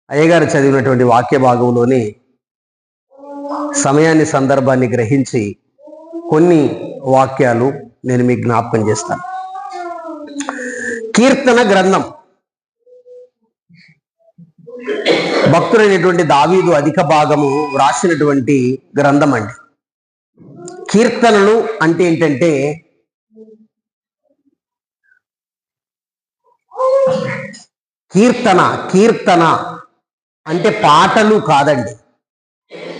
అయ్యగారు చదివినటువంటి వాక్య భాగంలోని సమయాన్ని సందర్భాన్ని గ్రహించి కొన్ని వాక్యాలు నేను మీకు జ్ఞాపకం చేస్తాను. కీర్తన గ్రంథం భక్తుడైనటువంటి దావీదు అధిక భాగము వ్రాసినటువంటి గ్రంథం అండి. కీర్తనలు అంటే ఏంటంటే కీర్తన అంటే పాటలు కాదండి.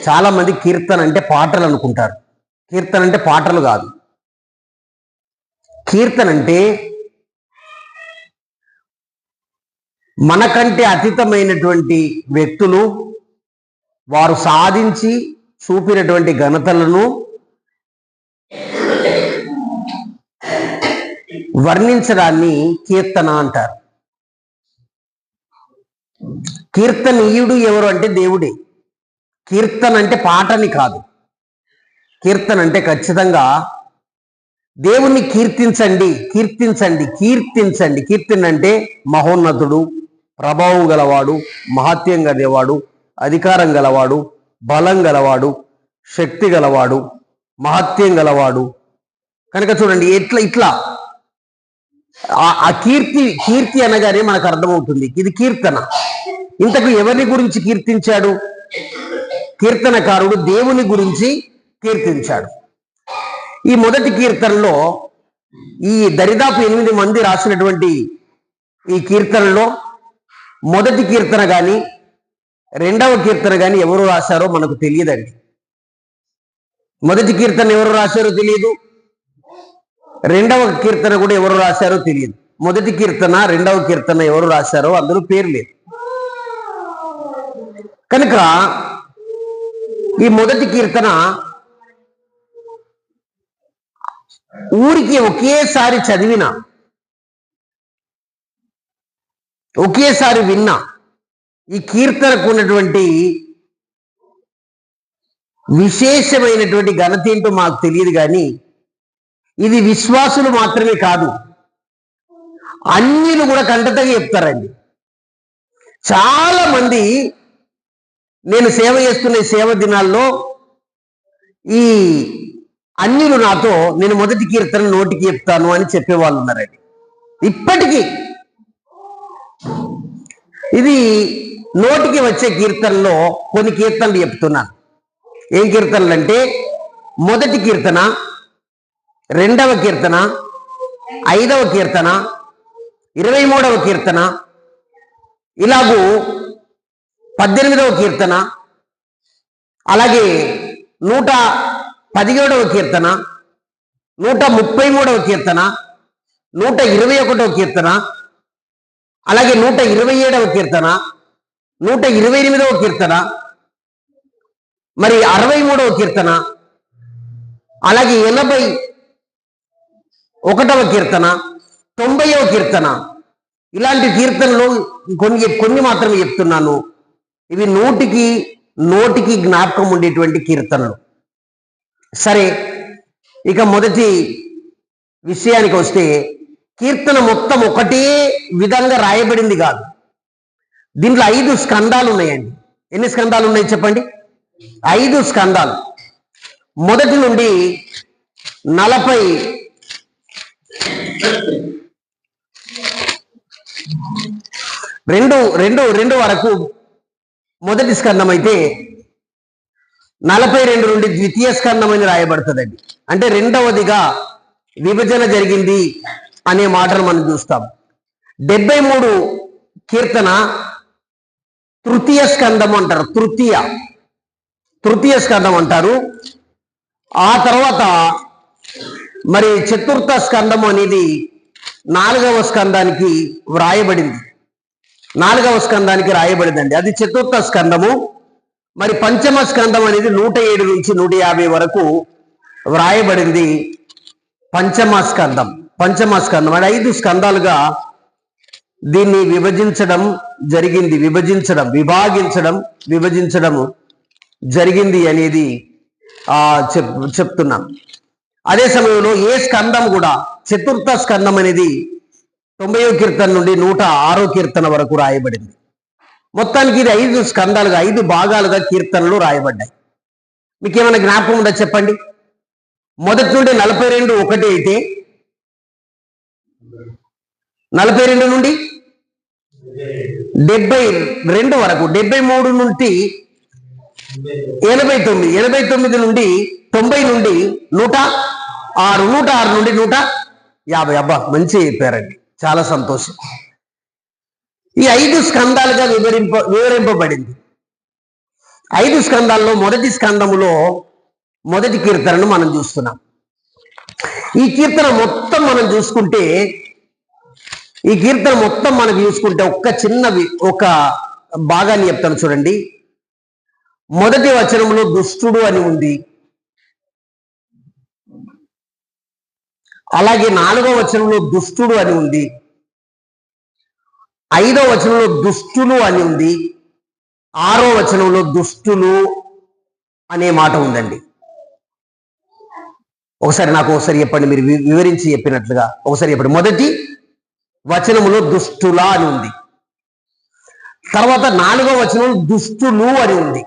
చాలా మంది కీర్తన అంటే పాటలు అనుకుంటారు. కీర్తన అంటే పాటలు కాదు. కీర్తన అంటే మనకంటే అతీతమైనటువంటి వ్యక్తులు వారు సాధించి చూపినటువంటి ఘనతలను వర్ణించడాన్ని కీర్తన అంటారు. కీర్తనీయుడు ఎవరు అంటే దేవుడే. కీర్తన అంటే పాటని కాదు. కీర్తన అంటే ఖచ్చితంగా దేవుణ్ణి కీర్తించండి. కీర్తన అంటే మహోన్నతుడు, ప్రభావం గలవాడు, మహత్యం గలవాడు, అధికారం గలవాడు, బలం గలవాడు, శక్తి గలవాడు, మహత్యం గలవాడు. కనుక చూడండి ఇట్లా ఆ కీర్తి అనగానే మనకు అర్థమవుతుంది ఇది కీర్తన. ఇంతకు ఎవరిని గురించి కీర్తించాడు? కీర్తనకారుడు దేవుని గురించి కీర్తించాడు. ఈ మొదటి కీర్తనలో ఈ దరిదాపు 8 మంది రాసినటువంటి ఈ కీర్తనలో మొదటి కీర్తన కానీ రెండవ కీర్తన కానీ ఎవరు రాశారో మనకు తెలియదండి. మొదటి కీర్తన ఎవరు రాశారో తెలియదు, రెండవ కీర్తన కూడా ఎవరు రాశారో తెలియదు. మొదటి కీర్తన రెండవ కీర్తన ఎవరు రాశారో అందరూ పేరు లేదు. కనుక ఈ మొదటి కీర్తన ఊరికి ఒకేసారి చదివిన, ఒకేసారి విన్నా ఈ కీర్తనకు ఉన్నటువంటి విశేషమైనటువంటి ఘనత ఏంటో మాకు తెలియదు. కానీ ఇది విశ్వాసులు మాత్రమే కాదు, అన్యులు కూడా కంటతగా చెప్తారండి. చాలా మంది నేను సేవ చేస్తున్న సేవ దినాల్లో ఈ అన్యులు నాతో నేను మొదటి కీర్తన నోటికి చెప్తాను అని చెప్పేవాళ్ళు ఉన్నారండి. ఇప్పటికీ ఇది నోటికి వచ్చే కీర్తనలో కొన్ని కీర్తనలు చెప్తున్నాను. ఏం కీర్తనలు అంటే మొదటి కీర్తన, రెండవ కీర్తన, 5వ కీర్తన, 23వ కీర్తన, ఇలాగూ 18వ కీర్తన, అలాగే 117వ కీర్తన, 133వ కీర్తన, 121వ కీర్తన, అలాగే 127వ కీర్తన, 128వ కీర్తన, మరి 63వ కీర్తన, అలాగే 81వ కీర్తన, 90వ కీర్తన, ఇలాంటి కీర్తనలు కొన్ని మాత్రమే చెప్తున్నాను. ఇవి నోటికి జ్ఞాపకం ఉండేటువంటి కీర్తనలు. సరే, ఇక మొదటి విషయానికి వస్తే కీర్తన మొత్తం ఒకటే విధంగా రాయబడింది కాదు. దీంట్లో 5 స్కందాలు ఉన్నాయండి. ఎన్ని స్కందాలు ఉన్నాయి చెప్పండి? 5 స్కందాలు. మొదటి నుండి 42 వరకు మొదటి స్కందం అయితే 42 నుండి ద్వితీయ స్కందం అని రాయబడుతుందండి. అంటే రెండవదిగా విభజన జరిగింది అనే మాటలు మనం చూస్తాం. 73 కీర్తన తృతీయ స్కందం అంటారు. తృతీయ స్కందం అంటారు. ఆ తర్వాత మరి చతుర్థ స్కందం అనేది 4వ స్కందానికి వ్రాయబడింది. 4వ స్కందానికి రాయబడిందండి. అది చతుర్థ స్కందము. మరి పంచమ స్కందం అనేది 107 నుంచి 150 వరకు వ్రాయబడింది. పంచమ స్కందం అంటే 5 స్కందాలుగా దీన్ని విభజించడం జరిగింది అనేది చెప్తున్నాం. అదే సమయంలో ఏ స్కందం కూడా చతుర్థ స్కందం అనేది 90వ కీర్తన నుండి 106వ కీర్తన వరకు రాయబడింది. మొత్తానికి ఇది 5 స్కందాలుగా 5 భాగాలుగా కీర్తనలు రాయబడ్డాయి. మీకు ఏమైనా జ్ఞాపకం ఉందా చెప్పండి. మొదటి నుండి 42:1 అయితే 42 నుండి 72 వరకు, 73 నుండి 89, 89 నుండి 90 నుండి 106, 106 నుండి 150. అబ్బా, మంచి చెప్పారండి, చాలా సంతోషం. ఈ 5 స్కందాలుగా వివరింపబడింది. 5 స్కందాల్లో మొదటి స్కందములో మొదటి కీర్తనను మనం చూస్తున్నాం. ఈ కీర్తన మొత్తం మనం చూసుకుంటే ఒక భాగాన్ని చెప్తాను చూడండి. మొదటి వచనంలో దుష్టుడు అని ఉంది. అలాగే 4వ వచనంలో దుష్టుడు అని ఉంది. 5వ వచనంలో దుష్టులు అని ఉంది. 6వ వచనంలో దుష్టులు అనే మాట ఉందండి. ఒకసారి చెప్పండి, మీరు వివరించి చెప్పినట్లుగా ఒకసారి చెప్పండి. మొదటి వచనములో దుష్టులా అని ఉంది. తర్వాత 4వ వచనంలో దుష్టులు అని ఉంది.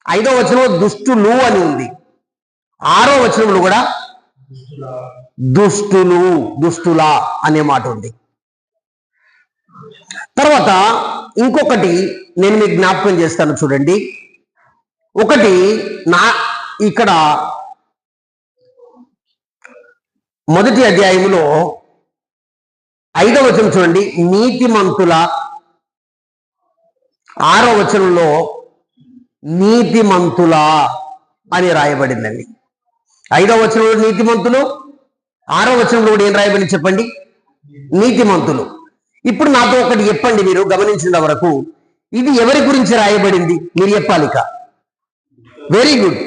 5వ వచనంలో దుష్టులు అని ఉంది. 6వ వచనంలో కూడా దుష్టులా అనే మాట ఉంది. తర్వాత ఇంకొకటి నేను మీకు జ్ఞాపకం చేస్తాను చూడండి. ఒకటి ఇక్కడ మొదటి అధ్యాయంలో 5వ వచనం చూడండి, నీతిమంతుల. 6వ వచనంలో నీతిమంతుల అని రాయబడిందండి. 5వ వచనంలో నీతిమంతులు, 6వ వచనంలో కూడా ఏం రాయబడింది చెప్పండి, నీతిమంతులు. ఇప్పుడు నాతో ఒకటి చెప్పండి, మీరు గమనించిన వరకు ఇది ఎవరి గురించి రాయబడింది మీరు చెప్పాలి. ఇక వెరీ గుడ్,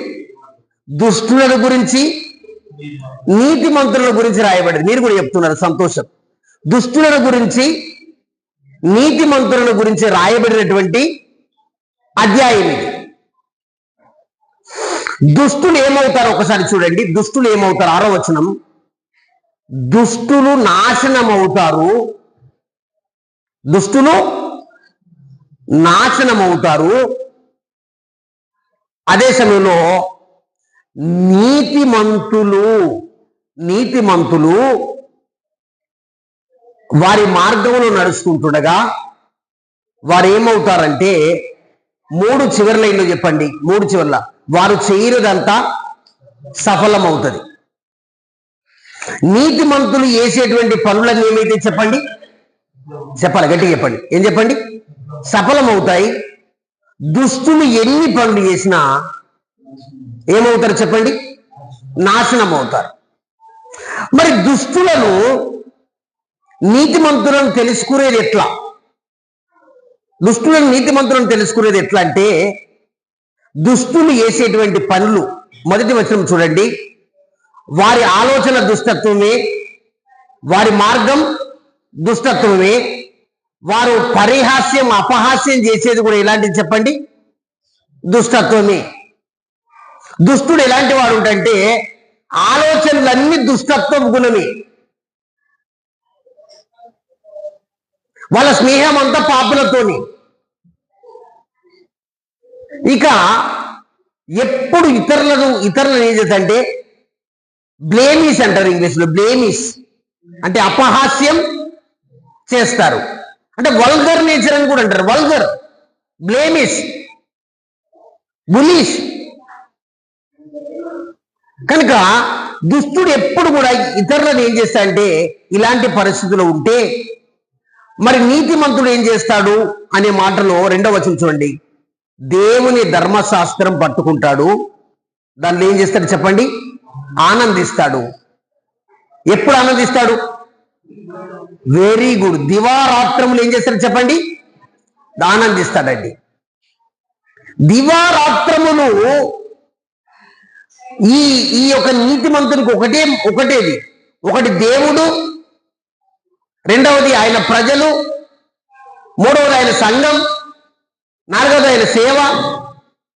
దుష్టుల గురించి, నీతిమంతుల గురించి రాయబడింది. మీరు కూడా చెప్తున్నారు, సంతోషం. దుష్టుల గురించి, నీతిమంతుల గురించి రాయబడినటువంటి అధ్యాయం ఇది. దుష్టులు ఏమవుతారు ఒకసారి చూడండి. దుష్టులు ఏమవుతారు? 6వ వచనం, దుష్టులు నాశనం అవుతారు. దుష్టులు నాశనం అవుతారు. అదే సమయంలో నీతిమంతులు వారి మార్గంలో నడుచుకుంటుండగా వారు ఏమవుతారంటే, 3 చివరి లైన్లో చెప్పండి, 3 చివర్ల వారు చేయనిదంతా సఫలమవుతుంది. నీతిమంతులు చేసేటువంటి పనులన్నీ ఏమైతే చెప్పండి, చెప్పాలి, గట్టిగా చెప్పండి. ఏం చెప్పండి? సఫలమవుతాయి. దుష్టులు ఎన్ని పనులు చేసినా ఏమవుతారు చెప్పండి? నాశనం అవుతారు. మరి దుష్టులను, నీతిమంతులను తెలుసుకునేది ఎట్లా? నీతిమంతులను తెలుసుకునేది ఎట్లా అంటే, దుష్టులు చేసేటువంటి పనులు మొదటి వచనం చూడండి, వారి ఆలోచన దుష్టత్వమే, వారి మార్గం దుష్టత్వమే, వారు పరిహాస్యం అపహాస్యం చేసేది కూడా ఎలాంటిది చెప్పండి? దుష్టత్వమే. దుష్టుడు ఎలాంటి వాడు అంటే, ఆలోచనలన్నీ దుష్టత్వం గుణమే. వాళ్ళ స్నేహం అంతా పాపులతోని. ఇక ఎప్పుడు ఇతరులను ఏం చేద్దంటే బ్లేమిస్ అంటారు ఇంగ్లీష్లో. బ్లేమిస్ అంటే అపహాస్యం చేస్తారు. అంటే వల్గర్ నేచర్ అని కూడా అంటారు. వల్గర్, బ్లేమిస్, బులీష్. కనుక దుష్టుడు ఎప్పుడు కూడా ఇతరులను ఏం చేస్తాడంటే, ఇలాంటి పరిస్థితులు ఉంటే మరి నీతిమంతుడు ఏం చేస్తాడు అనే మాటలో 2వ వచనం చూడండి, దేవుని ధర్మశాస్త్రం పట్టుకుంటాడు. దాన్ని ఏం చేస్తాడు చెప్పండి? ఆనందిస్తాడు. ఎప్పుడు ఆనందిస్తాడు? వెరీ గుడ్, దివారాత్రములు ఏం చేస్తాడు చెప్పండి? ఆనందిస్తాడండి. దివారాత్రములు ఈ యొక్క నీతిమంతునికి ఒకటేది, ఒకటి దేవుడు, 2వది ఆయన ప్రజలు, 3వది ఆయన సంఘం, 4వది ఆయన సేవ,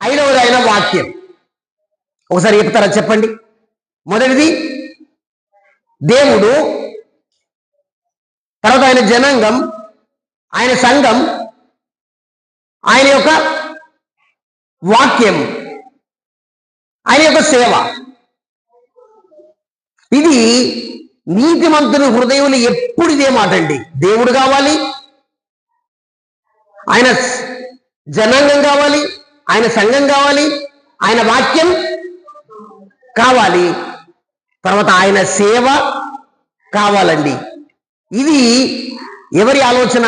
5వది ఆయన వాక్యం. ఒకసారి చెప్తారా చెప్పండి? మొదటిది దేవుడు, తర్వాత ఆయన జనాంగం, ఆయన సంఘం, ఆయన యొక్క వాక్యం, ఆయన యొక్క సేవ. ఇది నీతిమంతుని హృదయంలో ఎప్పుడు ఇదే మాట అండి. దేవుడు కావాలి, ఆయన జనాంగం కావాలి, ఆయన సంఘం కావాలి, ఆయన వాక్యం కావాలి, తర్వాత ఆయన సేవ కావాలండి. ఇది ఎవరి ఆలోచన?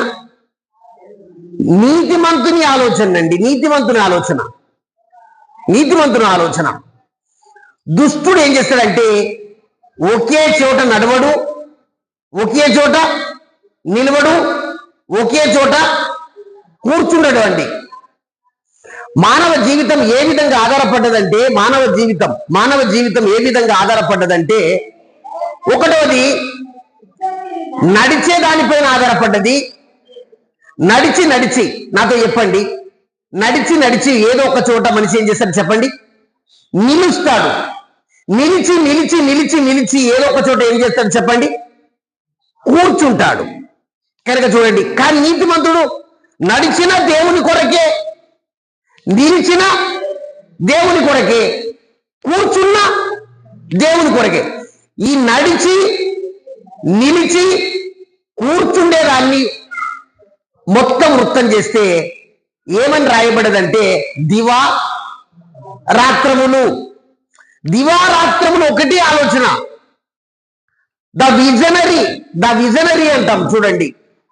నీతిమంతుని ఆలోచన అండి. నీతిమంతుని ఆలోచన, నీతిమంతుని ఆలోచన. దుష్టుడు ఏం చేస్తాడంటే ఒకే చోట నడవడు, ఒకే చోట నిలవడు, ఒకే చోట కూర్చుండడు అండి. మానవ జీవితం ఏ విధంగా ఆధారపడ్డదంటే మానవ జీవితం ఏ విధంగా ఆధారపడ్డదంటే, ఒకటోది నడిచే దానిపైన ఆధారపడ్డది. నడిచి నాతో చెప్పండి, నడిచి ఏదో ఒక చోట మనిషి ఏం చేస్తాడు చెప్పండి? నిలుస్తాడు. నిలిచి ఏదో ఒక చోట ఏం చేస్తాడు చెప్పండి? కూర్చుంటాడు. కనుక చూడండి, కానీ నీతిమంతుడు నడిచిన దేవుని కొరకే, నిలిచిన దేవుని కొరకే, కూర్చున్న దేవుని కొరకే. ఈ నడిచి నిలిచి కూర్చుండేదాన్ని మొత్తం వృత్తం చేస్తే ఏమని రాయబడదంటే దివారాత్రములు ఒకటి ఆలోచన. ద విజనరీ అంటాం చూడండి.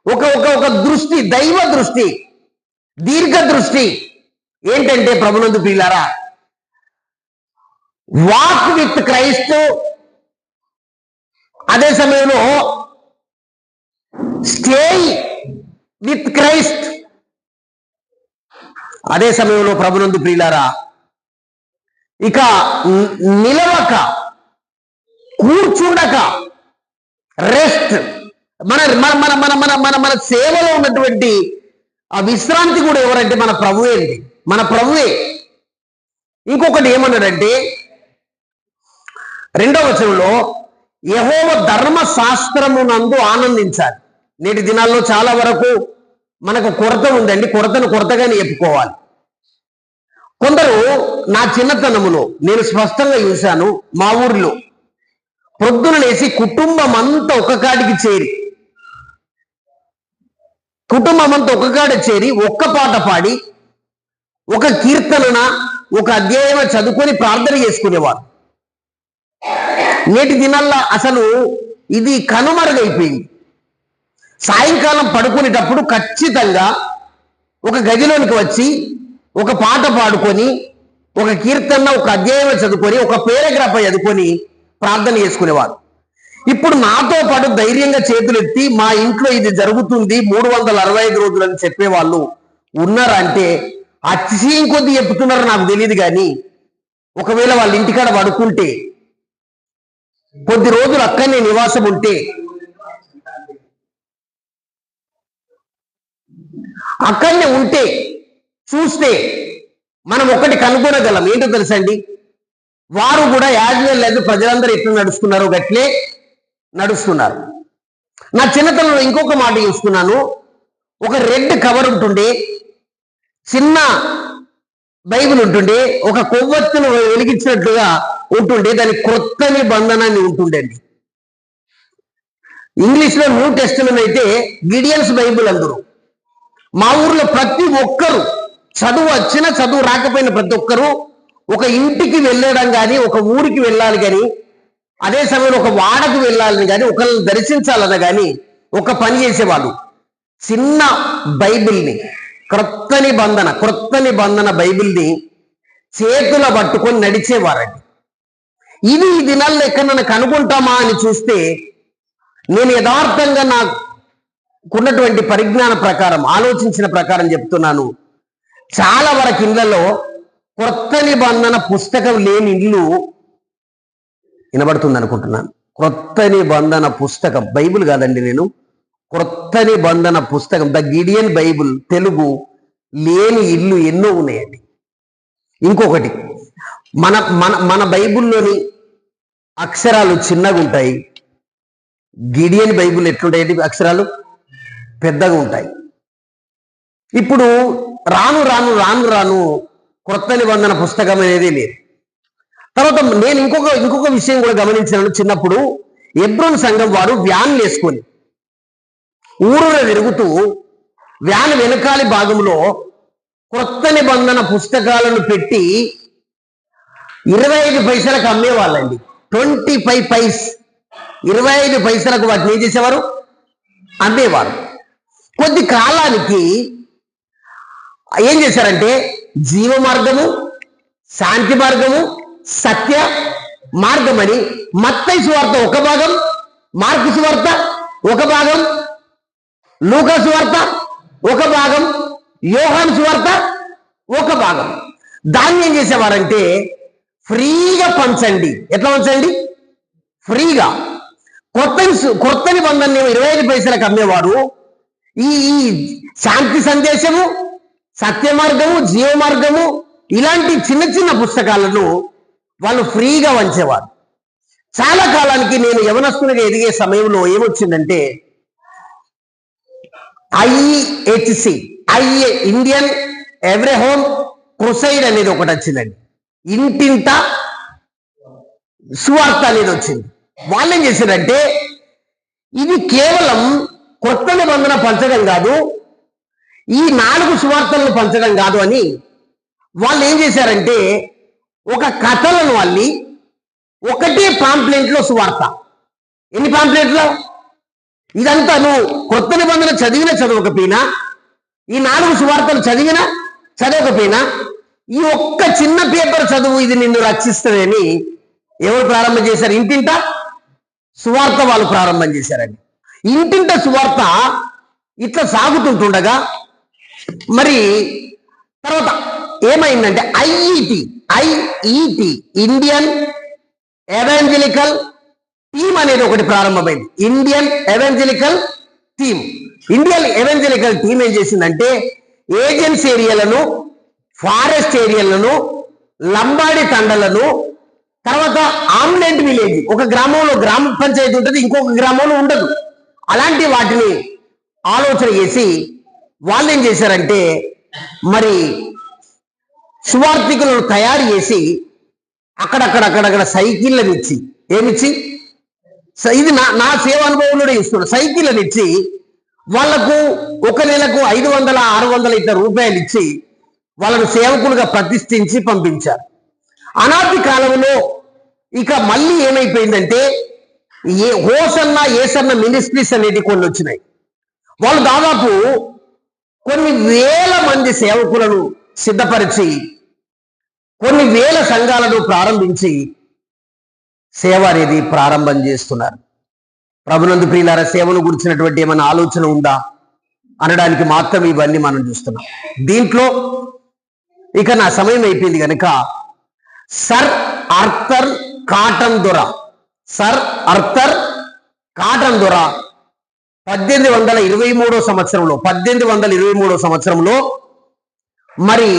ఒక దృష్టి, దైవ దృష్టి, దీర్ఘ దృష్టి. ఏంటంటే ప్రభునందు ప్రియులారా, వాక్ విత్ క్రైస్ట్, అదే సమయంలో స్టే విత్ క్రైస్ట్. అదే సమయంలో ప్రభునందు ప్రియులారా, ఇక నిలవక, కూర్చుండక, రెస్ట్, మన మన మన మన మన మన మన సేవలో ఉన్నటువంటి ఆ విశ్రాంతి కూడా ఎవరంటే మన ప్రభువే అండి, మన ప్రభువే. ఇంకొకటి ఏమన్నాడంటే 2వ వచనంలో, యెహోవా ధర్మశాస్త్రమునందు ఆనందించాలి. నేటి దినాల్లో చాలా వరకు మనకు కొరత ఉందండి. కొరతగానే చెప్పుకోవాలి. కొందరు, నా చిన్నతనములో నేను స్పష్టంగా చూశాను, మా ఊరిలో పొద్దున లేచి కుటుంబం అంతా ఒక కాడికి చేరి ఒక్క పాట పాడి, ఒక కీర్తన, ఒక అధ్యాయం చదువుకొని ప్రార్థన చేసుకునేవారు. నేటి దినాల్లో అసలు ఇది కనుమరుగైపోయింది. సాయంకాలం పడుకునేటప్పుడు ఖచ్చితంగా ఒక గదిలోనికి వచ్చి ఒక పాట పాడుకొని, ఒక కీర్తన, ఒక అధ్యాయం చదువుకొని, ఒక పేరాగ్రాఫ్ చదువుకొని ప్రార్థన చేసుకునేవారు. ఇప్పుడు నాతో పాటు ధైర్యంగా చేతులెత్తి మా ఇంట్లో ఇది జరుగుతుంది 365 రోజులు అని చెప్పేవాళ్ళు ఉన్నారంటే అతిశయం కొద్ది చెప్తున్నారో నాకు తెలియదు. కానీ ఒకవేళ వాళ్ళ ఇంటికాడ పడుకుంటే, కొద్ది రోజులు అక్కడనే నివాసం ఉంటే, అక్కడనే ఉంటే చూస్తే మనం ఒకటి కనుగొనగలం. ఏంటో తెలుసండి, వారు కూడా యాజ్ఞలు లేదు, ప్రజలందరూ ఎట్లా నడుస్తున్నారో గట్లే నడుస్తున్నారు. నా చిన్నతనంలో ఇంకొక మాట చూసుకున్నాను. ఒక రెడ్ కవర్ ఉంటుండే, చిన్న బైబిల్ ఉంటుండే, ఒక కొవ్వొత్తును వెలిగించినట్లుగా ఉంటుండే, దాని క్రొత్త నిబంధనాన్ని ఉంటుండేది. ఇంగ్లీష్లో న్యూ టెస్టమెంట్ అయితే గిడియన్స్ బైబిల్ అందరూ. మా ఊర్లో ప్రతి ఒక్కరు, చదువు వచ్చినా చదువు రాకపోయినా ప్రతి ఒక్కరు ఒక ఇంటికి వెళ్ళడం కానీ, ఒక ఊరికి వెళ్ళాలి కానీ, అదే సమయంలో ఒక వాడకు వెళ్ళాలని కానీ, ఒకరిని దర్శించాలన్న కానీ ఒక పని చేసేవాళ్ళు. చిన్న బైబిల్ని, క్రొత్త నిబంధన బైబిల్ని చేతుల పట్టుకొని నడిచేవారండి. ఇది ఈ దినాల్లో ఎక్కడన్నా కనుగొంటామా అని చూస్తే, నేను యథార్థంగా నాకున్నటువంటి పరిజ్ఞాన ప్రకారం, ఆలోచించిన ప్రకారం చెప్తున్నాను, చాలా వరకు ఇళ్లలో క్రొత్త నిబంధన పుస్తకం లేని ఇల్లు వినబడుతుంది అనుకుంటున్నాను. క్రొత్త నిబంధన పుస్తకం, బైబిల్ కాదండి, నేను క్రొత్త నిబంధన పుస్తకం, ద గిడియన్ బైబిల్ తెలుగు లేని ఇల్లు ఎన్నో ఉన్నాయండి. ఇంకొకటి, మన మన మన బైబిల్లోని అక్షరాలు చిన్నగా ఉంటాయి. గిడియన్ బైబిల్ ఎట్లుంటాయండి? అక్షరాలు పెద్దగా ఉంటాయి. ఇప్పుడు రాను రాను రాను రాను కొత్త నిబంధన పుస్తకం అనేది లేదు. తర్వాత నేను ఇంకొక విషయం కూడా గమనించాను. చిన్నప్పుడు ఎబ్రోన్ సంఘం వారు వ్యాన్లు వేసుకొని ఊరులో తిరుగుతూ వ్యాన్ వెనకాలి భాగంలో కొత్త నిబంధన పుస్తకాలను పెట్టి 25 పైసలకు అమ్మేవాళ్ళండి. 25 పైస్, 25 పైసలకు వాటిని ఏం చేసేవారు? అమ్మేవారు. కొద్ది కాలానికి ఏం చేశారంటే జీవ మార్గము, శాంతి మార్గము, సత్య మార్గం అని మత్తయి సువార్త ఒక భాగం, మార్కు సువార్త ఒక భాగం, లూకా సువార్త ఒక భాగం, యోహాను సువార్త ఒక భాగం, దాన్ని ఏం చేసేవారంటే ఫ్రీగా పంచండి. ఎట్లా పంచండి? ఫ్రీగా. కొత్త నిబంధన 25 పైసలకు అమ్మేవారు ఈ శాంతి సందేశము, సత్య మార్గము, జీవ మార్గము ఇలాంటి చిన్న చిన్న పుస్తకాలను వాళ్ళు ఫ్రీగా వంచేవారు. చాలా కాలానికి నేను యవనస్తునిగా ఎదిగే సమయంలో ఏమొచ్చిందంటే IHC ఇండియన్ ఎవ్రీ హోమ్ క్రుసైడ్ అనేది ఒకటి వచ్చిందండి. ఇంటింట సువార్త అనేది వచ్చింది. వాళ్ళు ఏం చేశారంటే ఇది కేవలం కొత్త నిబంధన పంచడం కాదు, ఈ 4 సువార్తలను పంచడం కాదు అని వాళ్ళు ఏం చేశారంటే ఒక కథలను వాళ్ళి ఒకటే పాంప్లెంట్లో సువార్త. ఎన్ని పాంప్లెంట్లో? ఇదంతా నువ్వు కొత్త నిబంధన చదవకపోయినా, ఈ 4 సువార్తలు చదవకపోయినా ఈ ఒక్క చిన్న పేపర్ చదువు ఇది నిన్ను రక్షిస్తుందని ఎవరు ప్రారంభం చేశారు? ఇంటింట సువార్త వాళ్ళు ప్రారంభం చేశారండి. ఇంటింట సువార్త ఇట్లా సాగుతుంటుండగా మరి తర్వాత ఏమైందంటే ఐఈటి ఇండియన్ ఎవాంజలికల్ టీమ్ అనేది ఒకటి ప్రారంభమైంది. ఇండియన్ ఎవాంజలికల్ టీమ్ ఏం చేసిందంటే ఏజెన్సీ ఏరియాలను, ఫారెస్ట్ ఏరియాలను, లంబాడి తండలను, తర్వాత ఆమ్లెంట్ విలేజ్, ఒక గ్రామంలో గ్రామ పంచాయతీ ఉంటుంది, ఇంకొక గ్రామంలో ఉండదు, అలాంటి వాటిని ఆలోచన చేసి వాళ్ళు ఏం చేశారంటే మరి సువార్థికులను తయారు చేసి అక్కడక్కడ సైకిళ్ళని ఇచ్చి, ఏమిచ్చి, ఇది నా సేవ అనుభవంలో ఇస్తున్నా, సైకిళ్ళని ఇచ్చి వాళ్లకు ఒక నెలకు 500-600 ఇట్లా రూపాయలు ఇచ్చి వాళ్ళను సేవకులుగా ప్రతిష్ఠించి పంపించారు. అనాది కాలంలో ఇక మళ్ళీ ఏమైపోయిందంటే ఏసన్న మినిస్ట్రీస్ అనేది కొన్ని వచ్చినాయి. వాళ్ళు దాదాపు కొన్ని వేల మంది సేవకులను సిద్ధపరిచి కొన్ని వేల సంఘాలను ప్రారంభించి సేవ అనేది ప్రారంభం చేస్తున్నారు. ప్రభునందు ప్రియులారా, సేవను గురించినటువంటి ఏమైనా ఆలోచన ఉందా అనడానికి మాత్రం ఇవన్నీ మనం చూస్తున్నాం. దీంట్లో ఇక నా సమయం అయిపోయింది కనుక సర్ ఆర్థర్ కాటన్ దొర 1823 సంవత్సరంలో మరి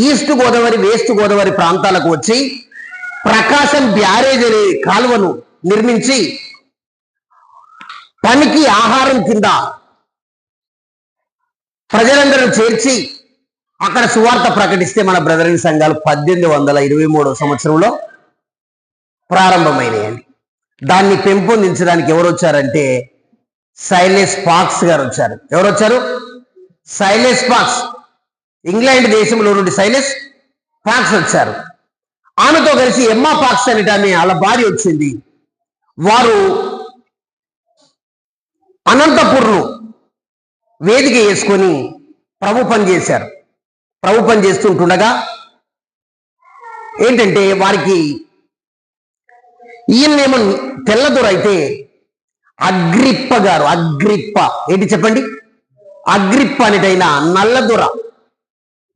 ఈస్ట్ గోదావరి, వెస్ట్ గోదావరి ప్రాంతాలకు వచ్చి ప్రకాశం బ్యారేజ్ అనే కాలువను నిర్మించి పనికి ఆహారం కింద ప్రజలందరూ చేర్చి అక్కడ సువార్త ప్రకటిస్తే మన బ్రదరింగ్ సంఘాలు 1823 సంవత్సరంలో ప్రారంభమైనాయండి. దాన్ని పెంపొందించడానికి ఎవరు వచ్చారంటే సైలెస్ పాక్స్ గారు వచ్చారు. ఎవరు వచ్చారు? సైలెస్ పాక్స్. ఇంగ్లాండ్ దేశంలో నుండి సైలెస్ పాక్స్ వచ్చారు. ఆమెతో కలిసి ఎమ్మా పాక్స్ అనేటాన్ని వాళ్ళ భార్య వచ్చింది. వారు అనంతపూర్ను వేదిక వేసుకొని ప్రభు పని చేశారు. ప్రభు పని చేస్తుంటుండగా ఏంటంటే వారికి ఈయనేమో తెల్లదొర అయితే అగ్రిప్ప గారు, ఏంటి చెప్పండి, అగ్రిప్ప అనేటైనా నల్లదొర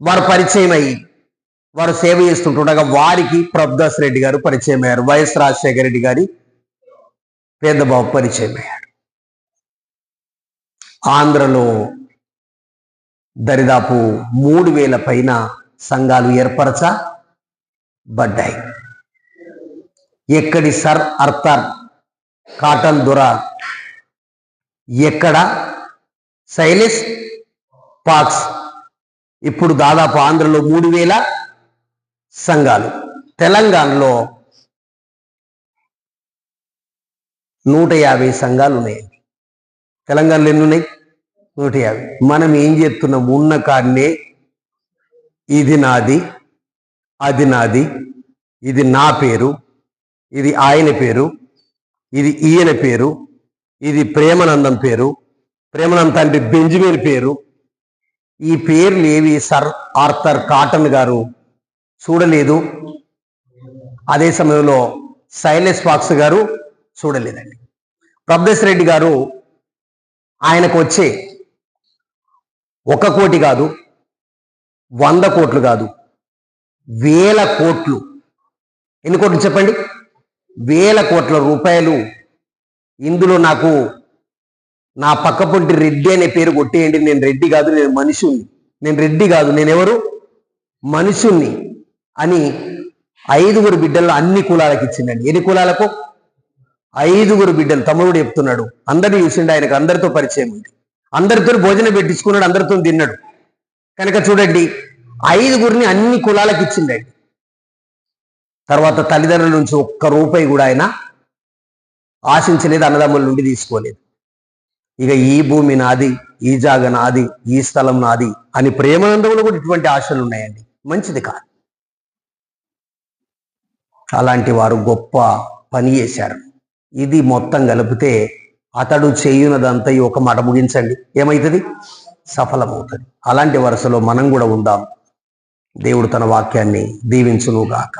వారు పరిచయం అయ్యి వారు సేవ చేస్తుంటుండగా వారికి ప్రభుదాస్ రెడ్డి గారు పరిచయం అయ్యారు. వైఎస్ రాజశేఖర రెడ్డి గారి పేదబాబు పరిచయం అయ్యాడు. ఆంధ్రలో దరిదాపు 3000 పైన సంఘాలు ఏర్పరచబడ్డాయి. ఎక్కడి సర్ ఆర్థర్ కాటన్ దొర, ఎక్కడ సైలెస్ పాక్స్ ఇప్పుడు దాదాపు ఆంధ్రలో 3,000 సంఘాలు, తెలంగాణలో 150 సంఘాలు ఉన్నాయి. తెలంగాణలో ఎన్ని ఉన్నాయి? 150. మనం ఏం చేస్తున్నాం? ఉన్న కాడనే ఇది నాది, అది నాది, ఇది నా పేరు, ఇది ఆయన పేరు, ఇది ఈయన పేరు, ఇది ప్రేమానందం పేరు, ప్రేమానందం తండ్రి బెంజమిన్ పేరు. ఈ పేర్లు ఏవి సర్ ఆర్థర్ కాటన్ గారు చూడలేదు, అదే సమయంలో సైలెస్ ఫాక్స్ గారు చూడలేదండి. ప్రభదేశ్ రెడ్డి గారు ఆయనకు వచ్చే 1 కోటి కాదు, 100 కోట్లు కాదు, 1000 కోట్లు. ఎన్ని కోట్లు చెప్పండి? 1000 కోట్ల రూపాయలు. ఇందులో నాకు నా పక్కపొంటి రెడ్డి అనే పేరు కొట్టేయండి. నేను రెడ్డి కాదు, నేను మనుషుణ్ణి. నేను రెడ్డి కాదు, నేనెవరు? మనుషుణ్ణి అని 5 బిడ్డల్లో అన్ని కులాలకు ఇచ్చిండండి. ఎన్ని కులాలకు? 5 బిడ్డలు. తమ్ముడు చెప్తున్నాడు, అందరినీ చూసిండు, ఆయనకు అందరితో పరిచయం ఉంది, అందరితో భోజనం పెట్టించుకున్నాడు, అందరితో తిన్నాడు. కనుక చూడండి, 5 అన్ని కులాలకు ఇచ్చిండండి. తర్వాత తల్లిదండ్రుల నుంచి 1 రూపాయి కూడా ఆయన ఆశించలేదు, అన్నదమ్ముల నుండి తీసుకోలేదు. ఇక ఈ భూమి నాది, ఈ జాగ నాది, ఈ స్థలం నాది అని ప్రేమానందంలో కూడా ఇటువంటి ఆశలు ఉన్నాయండి. మంచిది కాదు. అలాంటి వారు గొప్ప పని చేశారు. ఇది మొత్తం కలిపితే అతడు చేయునదంతా ఒక మాట ముగించండి, ఏమవుతుంది? సఫలమవుతుంది. అలాంటి వరుసలో మనం కూడా ఉందాం. దేవుడు తన వాక్యాన్ని దీవించునుగాక.